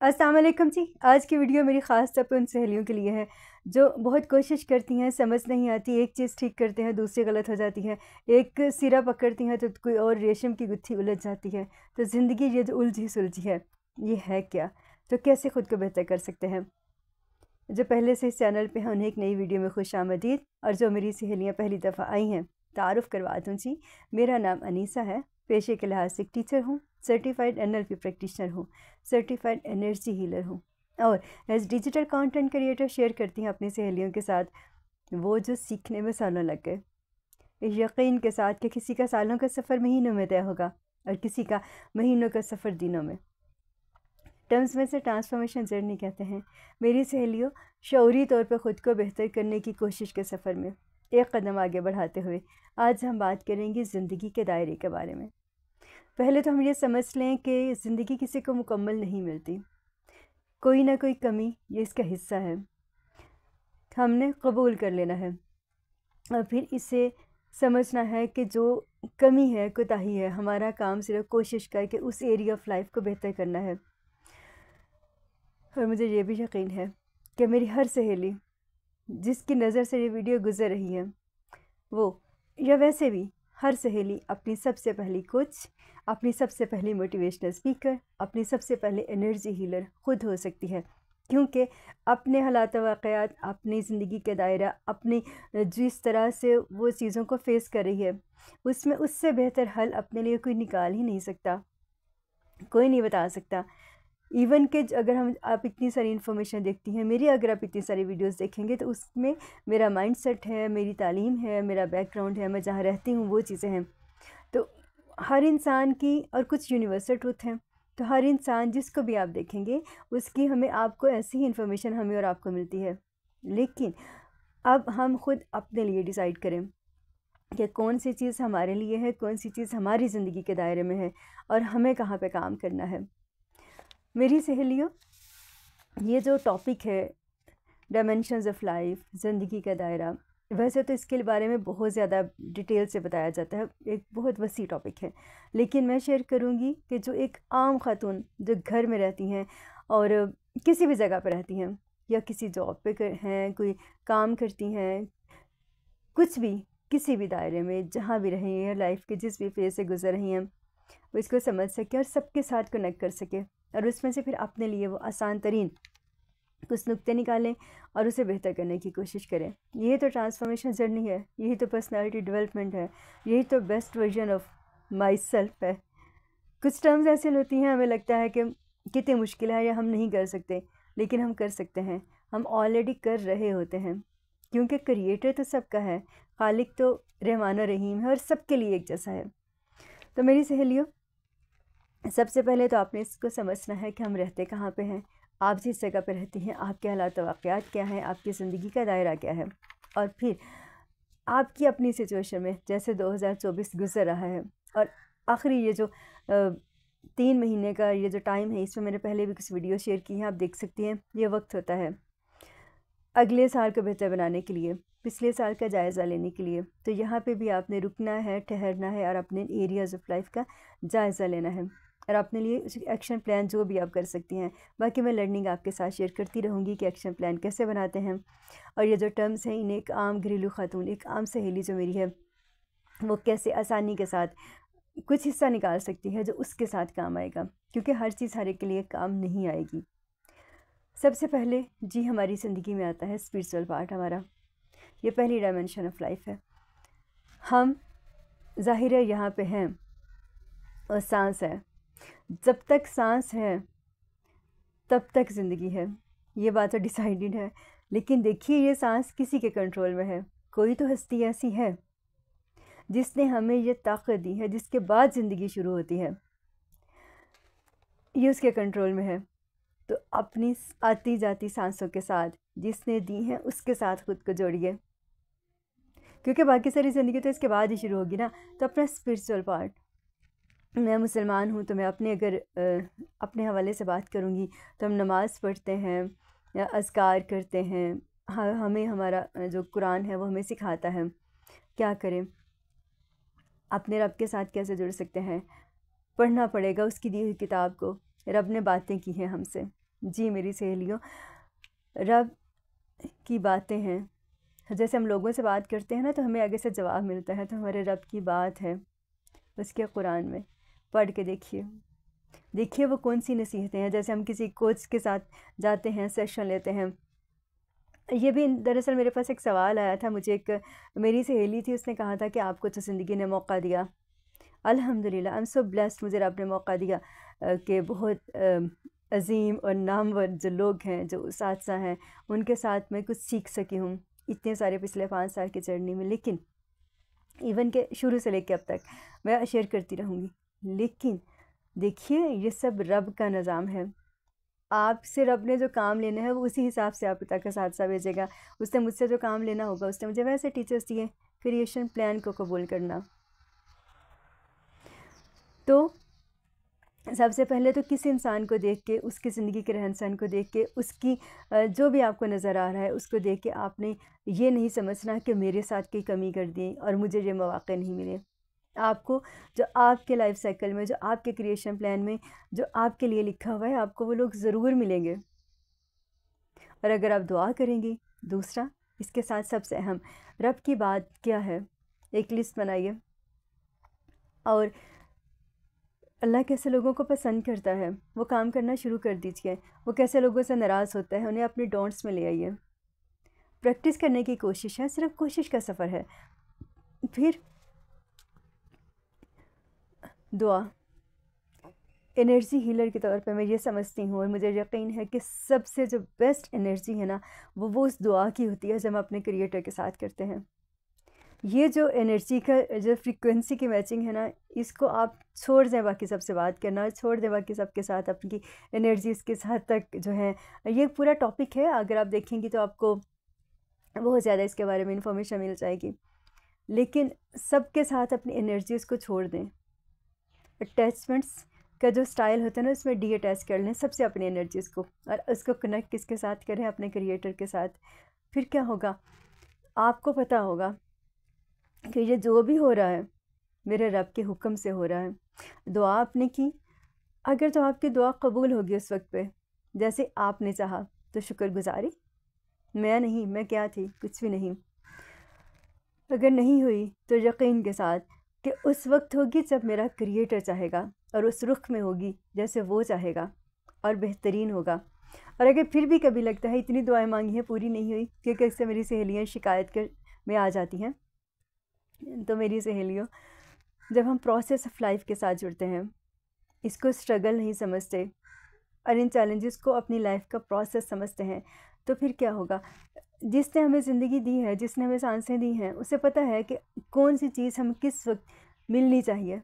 अस्सलाम वालेकुम जी। आज की वीडियो मेरी ख़ास तौर पे उन सहेलियों के लिए है जो बहुत कोशिश करती हैं, समझ नहीं आती, एक चीज़ ठीक करते हैं दूसरी गलत हो जाती है, एक सिरा पकड़ती हैं तो कोई और रेशम की गुत्थी उलझ जाती है। तो ज़िंदगी ये जो उलझी सुलझी है, ये है क्या? तो कैसे ख़ुद को बेहतर कर सकते हैं? जो पहले से इस चैनल पे हैं उन्हें एक नई वीडियो में खुशामदीद, और जो मेरी सहेलियाँ पहली दफ़ा आई हैं, तारुफ़ करवा दूँ जी। मेरा नाम अनीसा है, पेशे के लिहाज से एक टीचर हूँ, सर्टिफाइड NLP प्रैक्टिशनर हूँ, सर्टिफाइड एनर्जी हीलर हूँ, और as digital content creator share करती हैं अपनी सहेलियों के साथ वो जो सीखने में सालों लग गए, इस यकीन के साथ कि किसी का सालों का सफ़र महीनों में तय होगा और किसी का महीनों का सफ़र दिनों में। टर्म्स में से ट्रांसफॉर्मेशन जर्नी कहते हैं। मेरी सहेलियों, शऊरी तौर पर ख़ुद को बेहतर करने की कोशिश के सफ़र में एक कदम आगे बढ़ाते हुए आज हम बात करेंगे ज़िंदगी के दायरे के बारे में। पहले तो हम ये समझ लें कि ज़िंदगी किसी को मुकम्मल नहीं मिलती, कोई ना कोई कमी ये इसका हिस्सा है, हमने कबूल कर लेना है और फिर इसे समझना है कि जो कमी है, कोताही है, हमारा काम सिर्फ कोशिश करके उस एरिया ऑफ लाइफ को बेहतर करना है। और मुझे ये भी यकीन है कि मेरी हर सहेली जिसकी नज़र से ये वीडियो गुज़र रही है, वो या वैसे भी हर सहेली अपनी सबसे पहली कोच, अपनी सबसे पहली मोटिवेशनल स्पीकर, अपनी सबसे पहले एनर्जी हीलर खुद हो सकती है। क्योंकि अपने हालात वाक़यात, अपनी ज़िंदगी का दायरा, अपनी जिस तरह से वो चीज़ों को फेस कर रही है, उसमें उससे बेहतर हल अपने लिए कोई निकाल ही नहीं सकता, कोई नहीं बता सकता। इवन कि अगर आप इतनी सारी इन्फॉर्मेशन देखती हैं, मेरी अगर आप इतनी सारी वीडियोस देखेंगे तो उसमें मेरा माइंडसेट है, मेरी तालीम है, मेरा बैकग्राउंड है, मैं जहाँ रहती हूँ वो चीज़ें हैं। तो हर इंसान की और कुछ यूनिवर्सल ट्रुथ हैं, तो हर इंसान जिसको भी आप देखेंगे उसकी आपको ऐसी ही इन्फॉर्मेशन हमें और आपको मिलती है। लेकिन अब हम खुद अपने लिए डिसाइड करें कि कौन सी चीज़ हमारे लिए है, कौन सी चीज़ हमारी ज़िंदगी के दायरे में है और हमें कहाँ पे काम करना है। मेरी सहेलियों, ये जो टॉपिक है डायमेंशंस ऑफ लाइफ, ज़िंदगी का दायरा, वैसे तो इसके बारे में बहुत ज़्यादा डिटेल से बताया जाता है, एक बहुत वसी टॉपिक है, लेकिन मैं शेयर करूँगी कि जो एक आम खातून जो घर में रहती हैं और किसी भी जगह पर रहती हैं या किसी जॉब पे हैं, कोई काम करती हैं, कुछ भी किसी भी दायरे में जहाँ भी रही हैं, लाइफ के जिस भी फेज से गुजर रही हैं, वो इसको समझ सके और सबके साथ कनेक्ट कर सके और उसमें से फिर अपने लिए वो आसान तरीन कुछ नुक्ते निकालें और उसे बेहतर करने की कोशिश करें। यही तो ट्रांसफॉर्मेशन जर्नी है, यही तो पर्सनालिटी डेवलपमेंट है, यही तो best version of my self है। कुछ टर्म्स ऐसे होती हैं हमें लगता है कि कितनी मुश्किल है या हम नहीं कर सकते, लेकिन हम कर सकते हैं, हम ऑलरेडी कर रहे होते हैं, क्योंकि क्रिएटर तो सबका है, खालिक तो रहमान और रहीम है और सबके लिए एक जैसा है। तो मेरी सहेलियों, सबसे पहले तो आपने इसको समझना है कि हम रहते कहाँ पे हैं, आप जिस जगह पे रहती हैं, आपके हालात वाक़यात क्या हैं, आपकी ज़िंदगी का दायरा क्या है, और फिर आपकी अपनी सिचुएशन में जैसे 2024 गुज़र रहा है और आखिरी ये जो 3 महीने का ये जो टाइम है, इसमें मैंने पहले भी कुछ वीडियो शेयर की हैं, आप देख सकती हैं। ये वक्त होता है अगले साल को बेहतर बनाने के लिए, पिछले साल का जायज़ा लेने के लिए। तो यहाँ पे भी आपने रुकना है, ठहरना है और अपने एरियाज़ ऑफ लाइफ का जायज़ा लेना है और अपने लिए एक्शन प्लान जो भी आप कर सकती हैं। बाकी मैं लर्निंग आपके साथ शेयर करती रहूँगी कि एक्शन प्लान कैसे बनाते हैं, और ये जो टर्म्स हैं इन्हें एक आम घरेलू खातून, एक आम सहेली जो मेरी है, वो कैसे आसानी के साथ कुछ हिस्सा निकाल सकती है जो उसके साथ काम आएगा, क्योंकि हर चीज़ हर एक के लिए काम नहीं आएगी। सबसे पहले जी हमारी ज़िंदगी में आता है स्पिरिचुअल पार्ट हमारा, ये पहली डायमेंशन ऑफ लाइफ है। हम ज़ाहिर है यहाँ पे हैं और सांस है, जब तक सांस है तब तक ज़िंदगी है, ये बात तो डिसाइडेड है। लेकिन देखिए, ये सांस किसी के कंट्रोल में है, कोई तो हस्ती ऐसी है जिसने हमें ये ताकत दी है, जिसके बाद ज़िंदगी शुरू होती है, ये उसके कंट्रोल में है। तो अपनी आती जाती सांसों के साथ जिसने दी है उसके साथ खुद को जोड़िए, क्योंकि बाकी सारी ज़िंदगी तो इसके बाद ही शुरू होगी ना। तो अपना स्पिरिचुअल पार्ट, मैं मुसलमान हूँ तो मैं अपने हवाले से बात करूँगी, तो हम नमाज़ पढ़ते हैं या अज़कार करते हैं, हमें हमारा जो कुरान है वो हमें सिखाता है क्या करें, अपने रब के साथ कैसे जुड़ सकते हैं। पढ़ना पड़ेगा उसकी दी हुई किताब को, रब ने बातें की हैं हमसे, जी मेरी सहेलियों, रब की बातें हैं। जैसे हम लोगों से बात करते हैं ना, तो हमें आगे से जवाब मिलता है, तो हमारे रब की बात है उसके कुरान में। पढ़ के देखिए, देखिए वो कौन सी नसीहतें हैं। जैसे हम किसी कोच के साथ जाते हैं, सेशन लेते हैं। ये भी दरअसल मेरे पास एक सवाल आया था, मुझे एक मेरी सहेली थी, उसने कहा था कि आपको तो ज़िंदगी ने मौका दिया, अल्हम्दुलिल्लाह, आई एम सो ब्लेस्ड, मुझे रब ने मौका दिया कि बहुत अजीम और नामवर जो लोग हैं, जो उस्ताद हैं, उनके साथ मैं कुछ सीख सकी हूँ इतने सारे पिछले 5 साल की जर्नी में। लेकिन इवन के शुरू से लेकर अब तक मैं शेयर करती रहूँगी। लेकिन देखिए, ये सब रब का निज़ाम है। आपसे रब ने जो काम लेना है वो उसी हिसाब से आप पिता का सादसा भेजेगा। उसने मुझसे जो काम लेना होगा, उसने मुझे वैसे टीचर्स दिए। क्रिएशन प्लान को कबूल करना, तो सबसे पहले तो किसी इंसान को देख के, उसकी ज़िंदगी के रहन सहन को देख के, उसकी जो भी आपको नज़र आ रहा है उसको देख के आपने ये नहीं समझना कि मेरे साथ कोई कमी कर दी और मुझे ये मौक़े नहीं मिले। आपको जो आपके लाइफ साइकिल में, जो आपके क्रिएशन प्लान में, जो आपके लिए लिखा हुआ है, आपको वो लोग ज़रूर मिलेंगे। और अगर आप दुआ करेंगी, दूसरा इसके साथ सबसे अहम, रब की बात क्या है, एक लिस्ट बनाइए। और अल्लाह कैसे लोगों को पसंद करता है वो काम करना शुरू कर दीजिए। वो कैसे लोगों से नाराज़ होता है, उन्हें अपने डोंट्स में ले आइए। प्रैक्टिस करने की कोशिश है, सिर्फ कोशिश का सफ़र है। फिर दुआ, एनर्जी हीलर के तौर पे मैं ये समझती हूँ और मुझे यकीन है कि सबसे जो बेस्ट एनर्जी है ना, वो उस दुआ की होती है जब हम अपने क्रिएटर के साथ करते हैं। ये जो एनर्जी का जो फ्रीक्वेंसी की मैचिंग है ना, इसको आप छोड़ दें बाकी सबसे बात करना, छोड़ दें बाकी सबके साथ अपनी एनर्जी इसके साथ तक जो है। ये पूरा टॉपिक है, अगर आप देखेंगी तो आपको बहुत ज़्यादा इसके बारे में इंफॉर्मेशन मिल जाएगी। लेकिन सबके साथ अपनी एनर्जीज को छोड़ दें। अटैचमेंट्स का जो स्टाइल होता है ना, उसमें डी अटैच कर लें सबसे अपनी एनर्जीज़ को, और उसको कनेक्ट किसके साथ करें, अपने क्रिएटर के साथ। फिर क्या होगा, आपको पता होगा कि ये जो भी हो रहा है मेरे रब के हुक्म से हो रहा है। दुआ आपने की, अगर तो आपकी दुआ कबूल होगी उस वक्त पे जैसे आपने चाहा, तो शुक्रगुजारी। मैं क्या थी, कुछ भी नहीं। अगर नहीं हुई तो यकीन के साथ कि उस वक्त होगी जब मेरा क्रिएटर चाहेगा, और उस रुख में होगी जैसे वो चाहेगा, और बेहतरीन होगा। और अगर फिर भी कभी लगता है इतनी दुआएं मांगी हैं पूरी नहीं हुई, क्योंकि अक्सर मेरी सहेलियाँ शिकायत कर में आ जाती हैं, तो मेरी सहेलियों, जब हम प्रोसेस ऑफ लाइफ के साथ जुड़ते हैं, इसको स्ट्रगल नहीं समझते और इन चैलेंजेस को अपनी लाइफ का प्रोसेस समझते हैं, तो फिर क्या होगा। जिसने हमें ज़िंदगी दी है, जिसने हमें सांसें दी हैं, उसे पता है कि कौन सी चीज़ हम किस वक्त मिलनी चाहिए।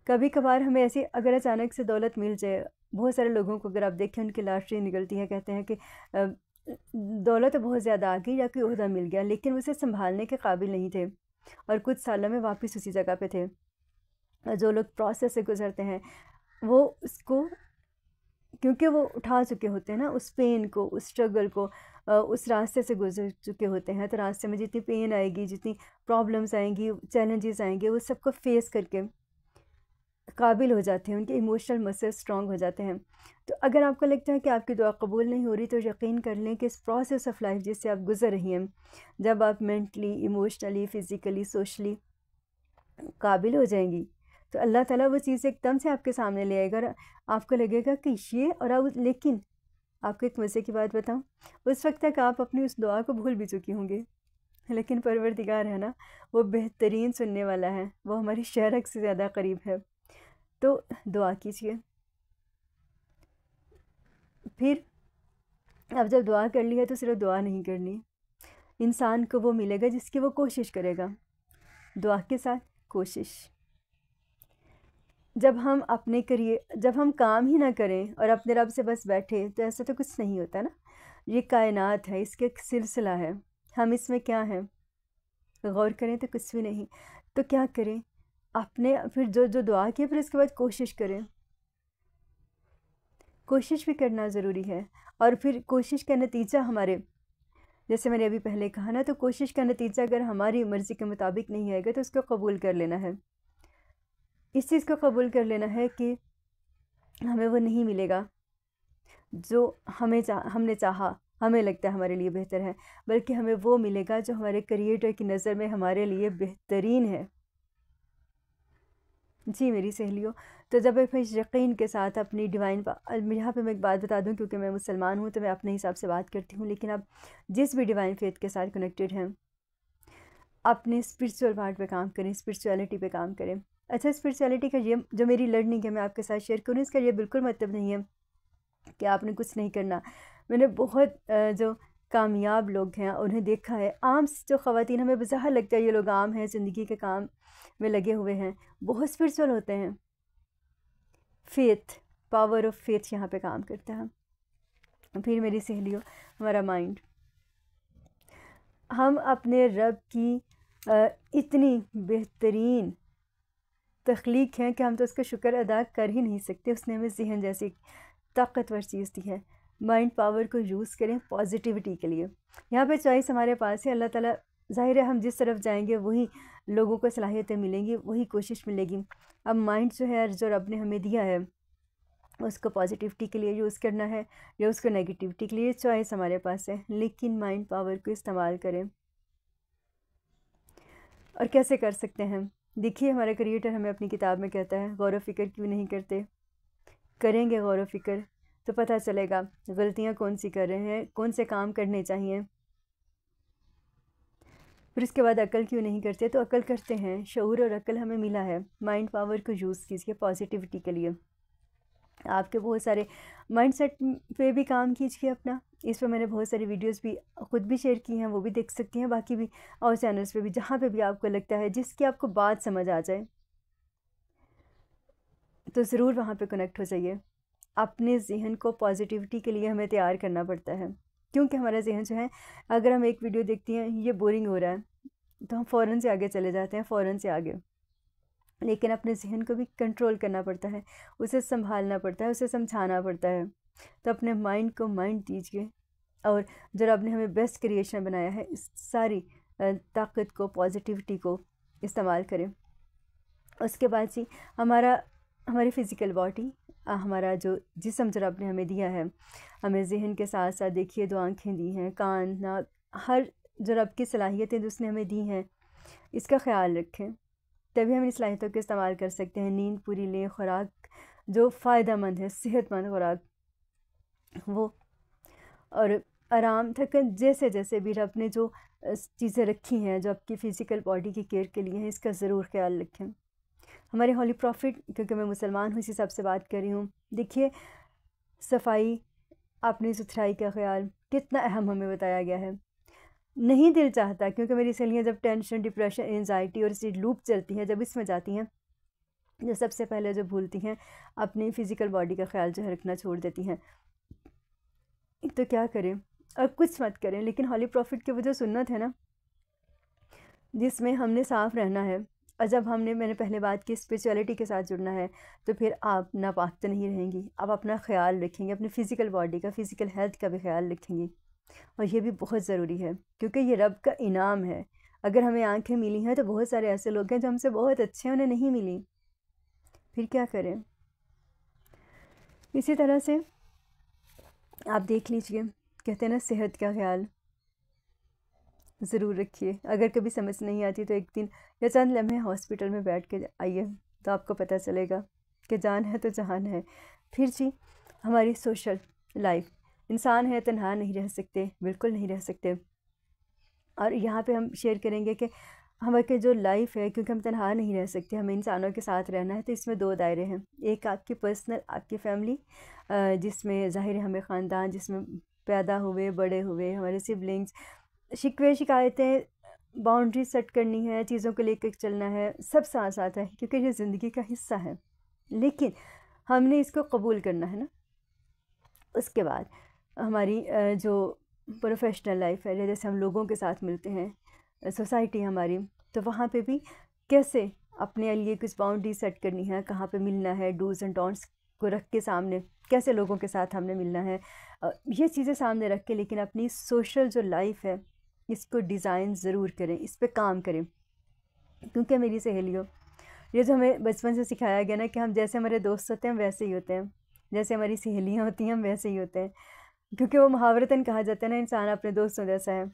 कभी कभार हमें ऐसी अगर अचानक से दौलत मिल जाए, बहुत सारे लोगों को अगर आप देखें उनकी लॉटरी निकलती है, कहते हैं कि दौलत तो बहुत ज़्यादा आ गई या कोई ओहदा मिल गया, लेकिन उसे संभालने के काबिल नहीं थे और कुछ सालों में वापस उसी जगह पे थे। जो लोग प्रोसेस से गुजरते हैं वो उसको, क्योंकि वो उठा चुके होते हैं ना उस पेन को, उस स्ट्रगल को, उस रास्ते से गुजर चुके होते हैं, तो रास्ते में जितनी पेन आएगी, जितनी प्रॉब्लम्स आएंगी, चैलेंजेस आएंगे, वो सबको फेस करके काबिल हो जाते हैं, उनके इमोशनल मसल स्ट्रॉन्ग हो जाते हैं। तो अगर आपको लगता है कि आपकी दुआ कबूल नहीं हो रही, तो यकीन कर लें कि इस प्रोसेस ऑफ लाइफ जिससे आप गुजर रही हैं, जब आप मेंटली, इमोशनली, फ़िज़िकली, सोशली काबिल हो जाएंगी, तो अल्लाह ताला वो चीज़ एकदम से आपके सामने ले आएगा और आपको लगेगा कि ये और अब। लेकिन आपको एक मज़े की बात बताऊं, उस वक्त तक आप अपनी उस दुआ को भूल भी चुकी होंगी, लेकिन परवरदिगार है ना, वो बेहतरीन सुनने वाला है, वो हमारी शहरक से ज़्यादा करीब है। तो दुआ कीजिए। फिर अब जब दुआ कर ली है, तो सिर्फ दुआ नहीं करनी, इंसान को वो मिलेगा जिसकी वो कोशिश करेगा। दुआ के साथ कोशिश। जब हम अपने जब हम काम ही ना करें और अपने रब से बस बैठे, तो ऐसा तो कुछ नहीं होता ना। ये कायनात है, इसका एक सिलसिला है, हम इसमें क्या हैं, गौर करें तो कुछ भी नहीं। तो क्या करें, अपने फिर जो जो दुआ की, फिर उसके बाद कोशिश करें। कोशिश भी करना ज़रूरी है, और फिर कोशिश का नतीजा हमारे, जैसे मैंने अभी पहले कहा ना, तो कोशिश का नतीजा अगर हमारी मर्ज़ी के मुताबिक नहीं आएगा, तो उसको कबूल कर लेना है। इस चीज़ को कबूल कर लेना है कि हमें वो नहीं मिलेगा जो हमने चाहा, हमें लगता है हमारे लिए बेहतर है, बल्कि हमें वो मिलेगा जो हमारे क्रिएटर की नज़र में हमारे लिए बेहतरीन है। जी मेरी सहेलियों, तो जब मैं यकीन के साथ अपनी डिवाइन यहाँ पे मैं एक बात बता दूं, क्योंकि मैं मुसलमान हूँ तो मैं अपने हिसाब से बात करती हूँ, लेकिन आप जिस भी डिवाइन फेथ के साथ कनेक्टेड हैं, अपने स्पिरिचुअल पार्ट पे काम करें, स्पिरिचुअलिटी पे काम करें। अच्छा, स्पिरिचुअलिटी का ये जो मेरी लर्निंग है मैं आपके साथ शेयर करूँ, इसका ये बिल्कुल मतलब नहीं है कि आपने कुछ नहीं करना। मैंने बहुत जो कामयाब लोग हैं उन्हें देखा है, आम जो ख़वातीन, हमें बाज़ाहिर लगता है ये लोग आम हैं, ज़िंदगी के काम में लगे हुए हैं, बहुत स्पिरिचुअल होते हैं। फेथ, पावर ऑफ फेथ यहाँ पे काम करता है। फिर मेरी सहेलियों, हमारा माइंड, हम अपने रब की इतनी बेहतरीन तख्लीक हैं कि हम तो उसका शुक्र अदा कर ही नहीं सकते। उसने हमें ज़हन जैसी ताकतवर चीज़ दी है। माइंड पावर को यूज़ करें पॉजिटिविटी के लिए। यहाँ पे चॉइस हमारे पास है। अल्लाह ताला, ज़ाहिर है हम जिस तरफ जाएंगे वही लोगों को सलाहियतें मिलेंगी, वही कोशिश मिलेगी। अब माइंड जो है, जो रब ने हमें दिया है, उसको पॉजिटिविटी के लिए यूज़ करना है या उसको नेगेटिविटी के लिए, चॉइस हमारे पास है। लेकिन माइंड पावर को इस्तेमाल करें। और कैसे कर सकते हैं? देखिए, हमारा क्रिएटर हमें अपनी किताब में कहता है, गौर व फिक्र क्यों नहीं करते? करेंगे गौर व फिक्र तो पता चलेगा गलतियाँ कौन सी कर रहे हैं, कौन से काम करने चाहिए। फिर उसके बाद अकल क्यों नहीं करते? तो अकल करते हैं। शऊर और अकल हमें मिला है। माइंड पावर को यूज़ कीजिए पॉजिटिविटी के लिए। आपके बहुत सारे माइंडसेट पे भी काम कीजिए अपना। इस पर मैंने बहुत सारी वीडियोस भी ख़ुद भी शेयर की हैं, वो भी देख सकती हैं। बाकी भी और चैनल्स पे भी, जहाँ पे भी आपको लगता है, जिसकी आपको बात समझ आ जाए, तो ज़रूर वहाँ पे कनेक्ट हो जाइए। अपने ज़हन को पॉजिटिविटी के लिए हमें तैयार करना पड़ता है, क्योंकि हमारा ज़हन जो है, अगर हम एक वीडियो देखती हैं, ये बोरिंग हो रहा है, तो हम फ़ौरन से आगे चले जाते हैं, फ़ौरन से आगे। लेकिन अपने ज़हन को भी कंट्रोल करना पड़ता है, उसे संभालना पड़ता है, उसे समझाना पड़ता है। तो अपने माइंड को माइंड दीजिए, और जो रब ने हमें बेस्ट क्रिएशन बनाया है, इस सारी ताकत को, पॉजिटिविटी को इस्तेमाल करें। उसके बाद जी, हमारी फ़िज़िकल बॉडी, हमारा जो जिस्म जो रब ने हमें दिया है, हमें ज़हन के साथ साथ देखिए 2 आँखें दी हैं, कान, नाक, हर जो रब की सलाहियतें जो उसने हमें दी हैं, इसका ख़्याल रखें। तभी हम इन सलाहियतों का इस्तेमाल कर सकते हैं। नींद पूरी लें, खुराक जो फ़ायदेमंद है, सेहतमंद खुराक वो, और आराम, थकन, जैसे जैसे भी रब ने जो चीज़ें रखी हैं जो आपकी फ़िज़िकल बॉडी की केयर के लिए हैं, इसका ज़रूर ख्याल रखें। हमारे होली प्रॉफिट, क्योंकि मैं मुसलमान हूँ, इसी हिसाब से बात कर रही हूँ। देखिए, सफाई, अपनी सुथराई का ख्याल कितना अहम हमें बताया गया है। नहीं दिल चाहता, क्योंकि मेरी सहेलियाँ जब टेंशन, डिप्रेशन, एंजाइटी और इसी लूप चलती हैं, जब इसमें जाती हैं, जो सबसे पहले जो भूलती हैं, अपनी फ़िज़िकल बॉडी का ख्याल जो है रखना छोड़ देती हैं। तो क्या करें? और कुछ मत करें, लेकिन होली प्रॉफिट की वो जो सुन्नत है ना, जिसमें हमने साफ़ रहना है, और जब मैंने पहले बात की, स्पिरिचुअलिटी के साथ जुड़ना है, तो फिर आप नापाक तो नहीं रहेंगी। आप अपना ख्याल रखेंगे, अपनी फ़िज़िकल बॉडी का, फ़िज़िकल हेल्थ का भी ख्याल रखेंगी। और ये भी बहुत ज़रूरी है, क्योंकि ये रब का इनाम है। अगर हमें आंखें मिली हैं, तो बहुत सारे ऐसे लोग हैं जो हमसे बहुत अच्छे हैं, उन्हें नहीं मिली। फिर क्या करें? इसी तरह से आप देख लीजिए, कहते हैं ना, सेहत का ख्याल ज़रूर रखिए। अगर कभी समझ नहीं आती, तो एक दिन या चंद लम्हे हॉस्पिटल में बैठ के आइए, तो आपको पता चलेगा कि जान है तो जहान है। फिर जी, हमारी सोशल लाइफ, इंसान है, तन्हा नहीं रह सकते, बिल्कुल नहीं रह सकते। और यहाँ पे हम शेयर करेंगे कि हमारी जो लाइफ है, क्योंकि हम तन्हा नहीं रह सकते, हमें इंसानों के साथ रहना है, तो इसमें 2 दायरे हैं। एक आपकी पर्सनल, आपकी फैमिली, जिसमें ज़ाहिर है हमें ख़ानदान, जिसमें पैदा हुए, बड़े हुए, हमारे सिबलिंग्स, शिकवे शिकायतें, बाउंड्री सेट करनी है, चीज़ों को लेकर चलना है, सब साथ साथ है, क्योंकि ये ज़िंदगी का हिस्सा है। लेकिन हमने इसको कबूल करना है ना। उसके बाद हमारी जो प्रोफेशनल लाइफ है, जैसे हम लोगों के साथ मिलते हैं, सोसाइटी हमारी, तो वहाँ पे भी कैसे अपने लिए कुछ बाउंड्री सेट करनी है, कहाँ पे मिलना है, डूज़ एंड डोंट्स को रख के सामने, कैसे लोगों के साथ हमने मिलना है, ये चीज़ें सामने रख के, लेकिन अपनी सोशल जो लाइफ है, इसको डिज़ाइन ज़रूर करें, इस पे काम करें। क्योंकि मेरी सहेलियों, ये जो हमें बचपन से सिखाया गया ना, कि हम जैसे हमारे दोस्त होते हैं वैसे ही होते हैं। जैसे हमारी सहेलियाँ होती हैं हम वैसे ही होते हैं, क्योंकि वो मुहावरतन कहा जाता है ना, इंसान अपने दोस्तों जैसा है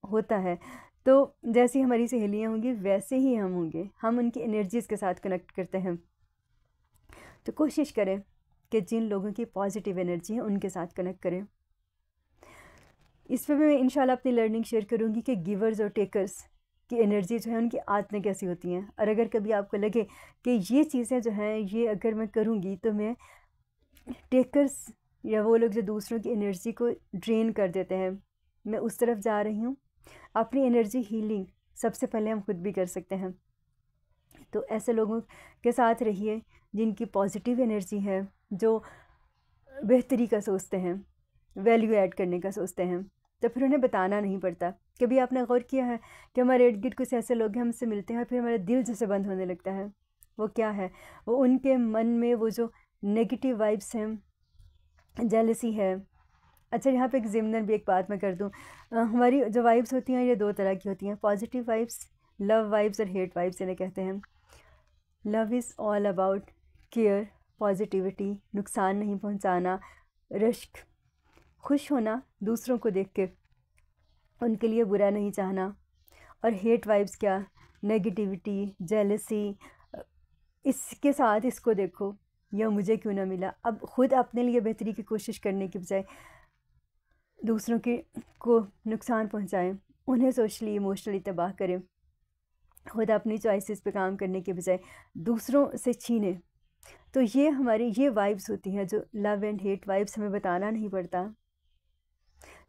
होता है। तो जैसी हमारी सहेलियाँ होंगी वैसे ही हम होंगे, हम उनकी एनर्जीज़ के साथ कनेक्ट करते हैं। तो कोशिश करें कि जिन लोगों की पॉजिटिव एनर्जी है उनके साथ कनेक्ट करें। इस पर भी मैं इंशाल्लाह अपनी लर्निंग शेयर करूँगी कि गिवर्स और टेकर्स की एनर्जी जो है उनकी आदतें कैसी होती हैं। और अगर कभी आपको लगे कि ये चीज़ें जो हैं ये अगर मैं करूँगी तो मैं टेकर्स या वो लोग जो दूसरों की एनर्जी को ड्रेन कर देते हैं, मैं उस तरफ जा रही हूँ। अपनी एनर्जी हीलिंग सबसे पहले हम खुद भी कर सकते हैं। तो ऐसे लोगों के साथ रहिए जिनकी पॉजिटिव एनर्जी है, जो बेहतरी का सोचते हैं, वैल्यू ऐड करने का सोचते हैं। तो फिर उन्हें बताना नहीं पड़ता। कभी आपने गौर किया है कि हमारे इर्द गिर्द कुछ ऐसे लोग हैं, हमसे मिलते हैं फिर हमारा दिल जैसे बंद होने लगता है। वो क्या है? वो उनके मन में वो जो नेगेटिव वाइब्स हैं, जेलसी है। अच्छा, यहाँ पे एक ज़िम्नन भी एक बात मैं कर दूँ। हमारी जो वाइब्स होती हैं ये दो तरह की होती हैं, पॉजिटिव वाइब्स, लव वाइब्स और हेट वाइब्स इन्हें कहते हैं। Love is all about care, positivity, नुकसान नहीं पहुँचाना, रश्क, खुश होना दूसरों को देख के, उनके लिए बुरा नहीं चाहना। और हेट वाइब्स क्या? नेगेटिविटी, जेलसी, इसके साथ इसको देखो, यह मुझे क्यों ना मिला। अब ख़ुद अपने लिए बेहतरी की कोशिश करने के बजाय दूसरों के को नुकसान पहुंचाएं, उन्हें सोशली इमोशनली तबाह करें। ख़ुद अपनी चॉइसेस पे काम करने के बजाय दूसरों से छीनें। तो ये हमारी ये वाइब्स होती हैं जो लव एंड हेट वाइब्स, हमें बताना नहीं पड़ता।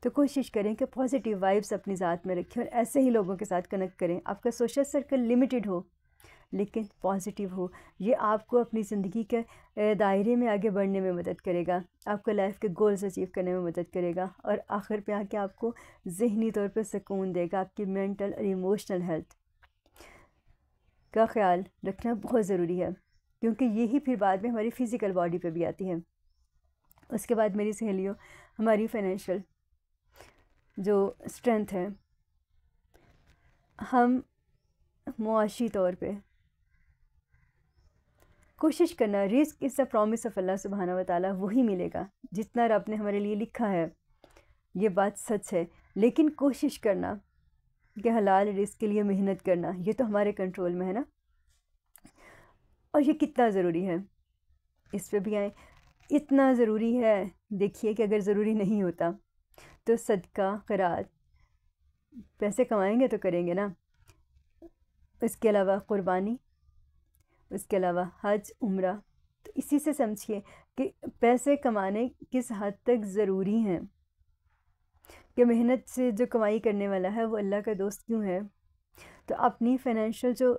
तो कोशिश करें कि पॉजिटिव वाइब्स अपनी ज़ात में रखें और ऐसे ही लोगों के साथ कनेक्ट करें। आपका सोशल सर्कल लिमिटेड हो लेकिन पॉजिटिव हो। ये आपको अपनी ज़िंदगी के दायरे में आगे बढ़ने में मदद करेगा, आपको लाइफ के गोल्स अचीव करने में मदद करेगा और आखिर पे आके आपको ज़हनी तौर पे सुकून देगा। आपकी मेंटल और इमोशनल हेल्थ का ख्याल रखना बहुत ज़रूरी है, क्योंकि यही फिर बाद में हमारी फ़िज़िकल बॉडी पे भी आती है। उसके बाद मेरी सहेलियों, हमारी फाइनेंशियल जो स्ट्रेंथ है, हम मुआशी तौर पे कोशिश करना, risk is the promise of Allah सुब्हाना व तआला, वही मिलेगा जितना रब ने हमारे लिए लिखा है। ये बात सच है, लेकिन कोशिश करना कि हलाल रिस्क के लिए मेहनत करना, ये तो हमारे कंट्रोल में है ना। और ये कितना ज़रूरी है, इस पे भी आए। इतना ज़रूरी है, देखिए कि अगर ज़रूरी नहीं होता तो सदका, क़रात, पैसे कमाएंगे तो करेंगे ना। इसके अलावा क़ुरबानी, उसके अलावा हज, उम्रा। तो इसी से समझिए कि पैसे कमाने किस हद तक ज़रूरी हैं, कि मेहनत से जो कमाई करने वाला है वो अल्लाह का दोस्त क्यों है। तो अपनी फाइनेंशियल जो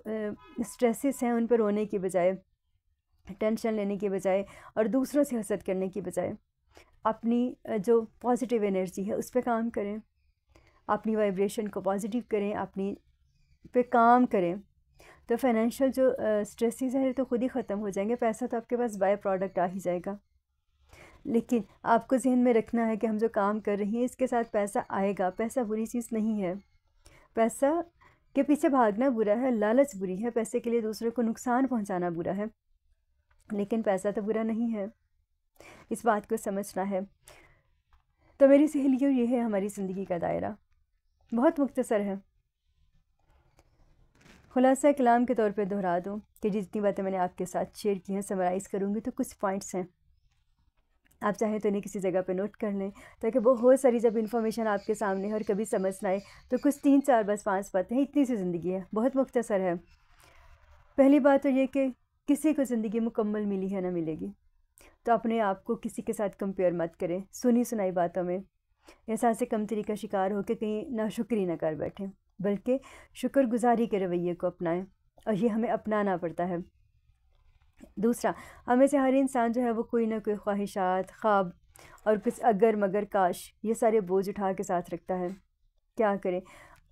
स्ट्रेसेस हैं उन पर रोने की बजाय, टेंशन लेने की बजाय और दूसरों से हसद करने की बजाय अपनी जो पॉजिटिव एनर्जी है उस पर काम करें, अपनी वाइब्रेशन को पॉजिटिव करें, अपनी पे काम करें। तो फाइनेंशियल जो स्ट्रेसेस हैं तो ख़ुद ही ख़त्म हो जाएंगे। पैसा तो आपके पास बाय प्रोडक्ट आ ही जाएगा। लेकिन आपको जहन में रखना है कि हम जो काम कर रही हैं इसके साथ पैसा आएगा। पैसा बुरी चीज़ नहीं है, पैसा के पीछे भागना बुरा है, लालच बुरी है, पैसे के लिए दूसरों को नुकसान पहुंचाना बुरा है, लेकिन पैसा तो बुरा नहीं है। इस बात को समझना है। तो मेरी सहेलियों, ये है हमारी ज़िंदगी का दायरा, बहुत मुख्तसर है। खुलासा कलाम के तौर पे दोहरा दूँ कि जितनी बातें मैंने आपके साथ शेयर की हैं समराइज़ करूँगी तो कुछ पॉइंट्स हैं, आप चाहें तो इन्हें किसी जगह पे नोट कर लें, ताकि बहुत सारी जब इन्फॉर्मेशन आपके सामने और कभी समझ ना आए तो कुछ 3-4 बस 5 बातें हैं, इतनी सी ज़िंदगी है, बहुत मुख्तसर है। पहली बात तो ये कि किसी को ज़िंदगी मुकम्मल मिली है ना मिलेगी, तो अपने आप को किसी के साथ कंपेयर मत करें। सुनी सुनाई बातों में एहसास कमतरी का शिकार होकर कहीं नाशुक्री ना कर बैठें, बल्कि शुक्रगुजारी के रवैये को अपनाएं, और ये हमें अपनाना पड़ता है। दूसरा, हमें से हर इंसान जो है वो कोई ना कोई ख्वाहिशात, ख्वाब और कुछ अगर मगर काश, ये सारे बोझ उठा के साथ रखता है। क्या करें?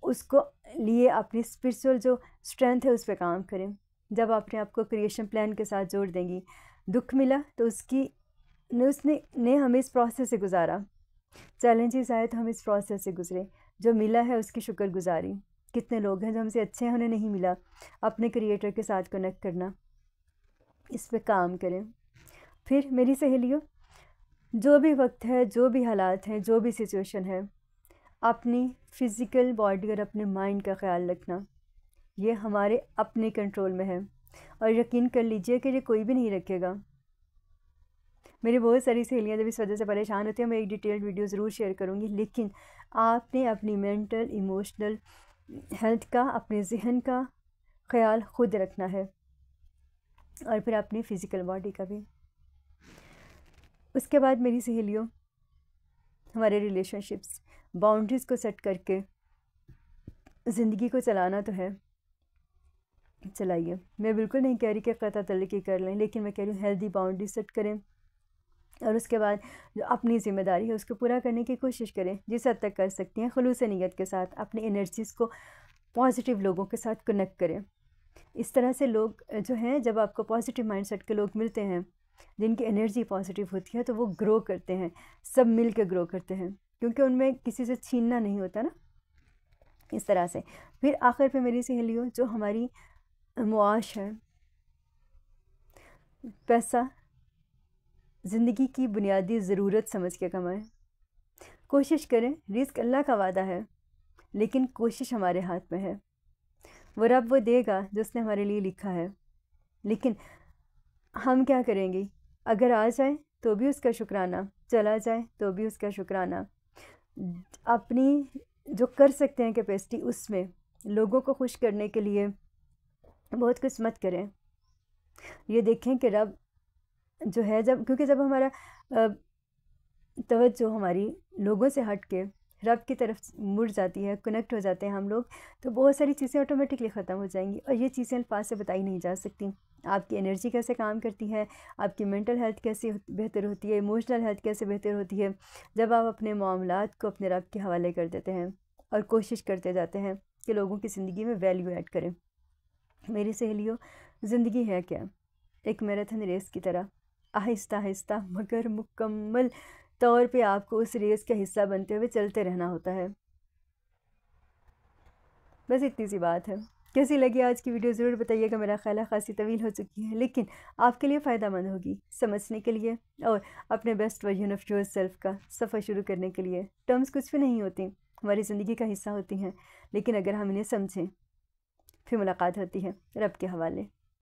उसको लिए अपनी स्पिरिचुअल जो स्ट्रेंथ है उस पर काम करें। जब अपने आप को क्रिएशन प्लान के साथ जोड़ देंगी, दुख मिला तो उसने हमें इस प्रोसेस से गुजारा, चैलेंजेस आए तो हम इस प्रोसेस से गुजरे, जो मिला है उसकी शुक्रगुजारी। कितने लोग हैं जो हमसे अच्छे हैं, उन्हें नहीं मिला। अपने क्रिएटर के साथ कनेक्ट करना, इस पे काम करें। फिर मेरी सहेलियों, जो भी वक्त है, जो भी हालात हैं, जो भी सिचुएशन है, अपनी फ़िज़िकल बॉडी और अपने माइंड का ख्याल रखना ये हमारे अपने कंट्रोल में है। और यकीन कर लीजिए कि ये कोई भी नहीं रखेगा। मेरी बहुत सारी सहेलियाँ जब इस वजह से परेशान होती हैं, मैं एक डिटेल्ड वीडियो ज़रूर शेयर करूँगी, लेकिन आपने अपनी मेंटल इमोशनल हेल्थ का, अपने जहन का ख्याल खुद रखना है, और फिर अपनी फ़िज़िकल बॉडी का भी। उसके बाद मेरी सहेलियों, हमारे रिलेशनशिप्स, बाउंड्रीज़ को सेट करके ज़िंदगी को चलाना तो है, चलाइए। मैं बिल्कुल नहीं कह रही कि क़ता तल्क़ी कर लें, लेकिन मैं कह रही हूँ हेल्दी बाउंड्री सेट करें, और उसके बाद जो अपनी ज़िम्मेदारी है उसको पूरा करने की कोशिश करें जिस हद तक कर सकती हैं। खुलूस नीयत के साथ अपनी एनर्जीज़ को पॉजिटिव लोगों के साथ कनेक्ट करें। इस तरह से लोग जो हैं, जब आपको पॉजिटिव माइंडसेट के लोग मिलते हैं जिनकी एनर्जी पॉजिटिव होती है, तो वो ग्रो करते हैं, सब मिल के ग्रो करते हैं, क्योंकि उनमें किसी से छीनना नहीं होता ना, इस तरह से। फिर आखिर पे मेरी सहेलियों, जो हमारी मुआश है, पैसा ज़िंदगी की बुनियादी ज़रूरत समझ के कमाएं। कोशिश करें, रिस्क अल्लाह का वादा है, लेकिन कोशिश हमारे हाथ में है। वो रब वो देगा जो उसने हमारे लिए लिखा है, लेकिन हम क्या करेंगे? अगर आ जाए तो भी उसका शुक्राना, चला जाए तो भी उसका शुक्राना। अपनी जो कर सकते हैं कैपेसिटी, उसमें लोगों को खुश करने के लिए बहुत कुछ मत करें। ये देखें कि रब जो है, क्योंकि जब हमारा तवज्जो हमारी लोगों से हट के रब की तरफ मुड़ जाती है, कनेक्ट हो जाते हैं हम लोग, तो बहुत सारी चीज़ें ऑटोमेटिकली ख़त्म हो जाएंगी। और ये चीज़ें अल्फाज से बताई नहीं जा सकती। आपकी एनर्जी कैसे काम करती है, आपकी मेंटल हेल्थ कैसे बेहतर होती है, इमोशनल हेल्थ कैसे बेहतर होती है, जब आप अपने मामलात को अपने रब के हवाले कर देते हैं और कोशिश करते जाते हैं कि लोगों की ज़िंदगी में वैल्यू ऐड करें। मेरी सहेलियों, ज़िंदगी है क्या? एक मैराथन रेस की तरह, आहिस्ता आहिस्ता मगर मुकम्मल तौर पे आपको उस रेस का हिस्सा बनते हुए चलते रहना होता है। बस इतनी सी बात है। कैसी लगी आज की वीडियो ज़रूर बताइएगा। मेरा ख्याल है खासी तवील हो चुकी है, लेकिन आपके लिए फ़ायदेमंद होगी समझने के लिए और अपने best version of your self का सफ़र शुरू करने के लिए। टर्म्स कुछ भी नहीं होती, हमारी ज़िंदगी का हिस्सा होती हैं, लेकिन अगर हम इन्हें समझें, फिर मुलाकात होती है रब के हवाले।